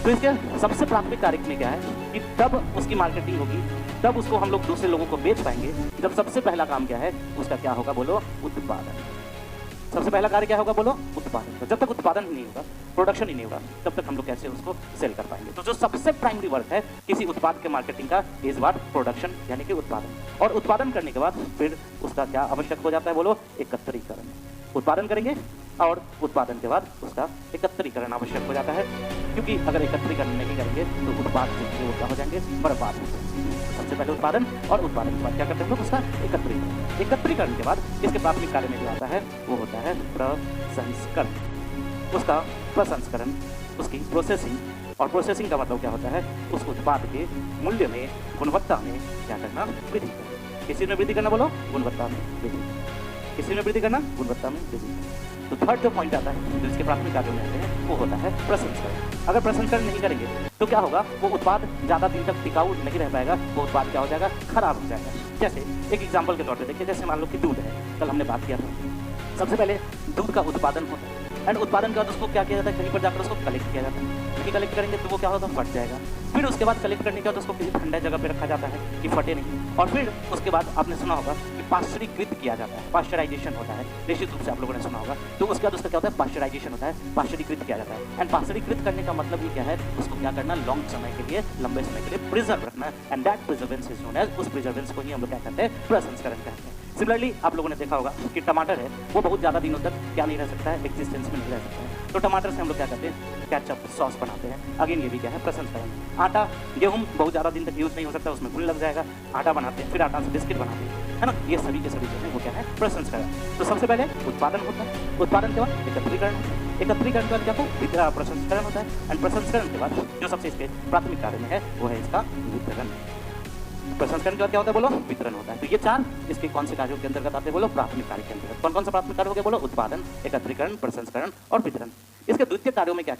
तो इसके सबसे प्राथमिक कार्य में क्या है कि तब उसकी मार्केटिंग होगी, तब उसको हम लोग दूसरे लोगों को बेच पाएंगे, जब सबसे पहला काम क्या है उसका क्या होगा बोलो, उत्पादन। सबसे पहला कार्य क्या होगा बोलो, उत्पादन। तो जब तक उत्पादन ही नहीं होगा, प्रोडक्शन ही नहीं होगा, तब तक हम लोग कैसे उसको सेल कर पाएंगे। तो जो सबसे प्राइमरी वर्क है किसी उत्पाद के मार्केटिंग का इज व्हाट, प्रोडक्शन, यानी कि उत्पादन। और उत्पादन करने के बाद फिर उसका क्या आवश्यक हो जाता है बोलो, एकत्रीकरण। उत्पादन करेंगे और उत्पादन के बाद उसका एकत्रीकरण आवश्यक हो जाता है, क्योंकि अगर एकत्रीकरण नहीं करेंगे तो उत्पाद जो है वो क्या हो जाएंगे, बर्बाद हो जाएंगे। सबसे पहले उत्पादन, और उत्पादन के बाद क्या करते हैं लोग, उसका एकत्रीकरण। एकत्रीकरण के बाद इसके प्राथमिक कार्य में जो आता है वो होता है प्रसंस्करण। उसका प्रसंस्करण, उसकी प्रोसेसिंग, और प्रोसेसिंग का मतलब क्या होता है, उस उत्पाद के मूल्य में, गुणवत्ता में क्या करना, वृद्धि करना। किसी में वृद्धि करना बोलो, गुणवत्ता में वृद्धि। किसी में वृद्धि करना, गुणवत्ता में वृद्धि। तो थर्ड जो पॉइंट आता है जो इसके प्राथमिक कार्यों में आते हैं वो होता है प्रसंस्करण। अगर प्रसंस्करण नहीं करेंगे तो क्या होगा, वो उत्पाद ज़्यादा दिन तक टिकाऊ नहीं रह पाएगा, वो उत्पाद क्या हो जाएगा, खराब हो जाएगा। जैसे एक एग्जाम्पल के तौर पर देखिए, जैसे मान लो कि दूध है, कल हमने बात किया था। सबसे पहले दूध का उत्पादन होता है, एंड उत्पादन के बाद उसको क्या किया जाता है, कहीं पर जाकर उसको कलेक्ट किया जाता है। क्योंकि कलेक्ट करेंगे तो वो क्या होगा, फट जाएगा। फिर उसके बाद कलेक्ट करने के बाद उसको किसी ठंडे जगह पे रखा जाता है कि फटे नहीं। और फिर उसके बाद आपने सुना होगा कि पाश्चरीकृत किया जाता है, पाश्चराइजेशन होता है, निश्चित रूप से आप लोगों ने सुना होगा। तो उसके बाद उसका क्या होता है, पाश्चराइजेशन होता है, पाश्चरीकृत किया जाता है। एंड पाश्चरीकृत करने का मतलब ये क्या है, उसको क्या करना, लॉन्ग समय के लिए, लंबे समय के लिए प्रिजर्व रखना। And that preservance is known as, उस प्रिजर्वेंस को ही हम लोग क्या कहते हैं, प्रसंस्करण कहते हैं। सिमिलरली आप लोगों ने देखा होगा कि टमाटर है वो बहुत ज़्यादा दिनों तक क्या नहीं रह सकता है, एक्जिस्टेंस में नहीं रह सकता है। तो टमाटर से हम लोग क्या करते हैं, केचप, सॉस बनाते हैं। अगेन ये भी क्या है, प्रसंस्करण। आटा, गेहूं बहुत ज़्यादा दिन तक यूज़ नहीं हो सकता, उसमें घुन लग जाएगा, आटा बनाते हैं, फिर आटा से बिस्किट बनाते हैं, है ना। ये सभी के सभी जो है वो क्या है, प्रसंस्करण। तो सबसे पहले उत्पादन होता है, उत्पादन के बाद एकत्रीकरण होता है, एकत्रीकरण के बाद क्या हो, प्रसंस्करण होता है, एंड प्रसंस्करण के बाद जो सबसे इसके प्राथमिक कार्य में है वो है इसका वितरण। प्रसंस्करण के बाद क्या होता है बोलो, वितरण होता है। तो ये चार इसके कौन से कार्यों के अंतर्गत आते हैं बोलो, प्राथमिक कार्य के अंतर्गत। कौन कौन सा प्राथमिक कार्य हो गया बोलो, उत्पादन, एकत्रीकरण, प्रसंस्करण और वितरण। इसके द्वितीय कार्यों में क्या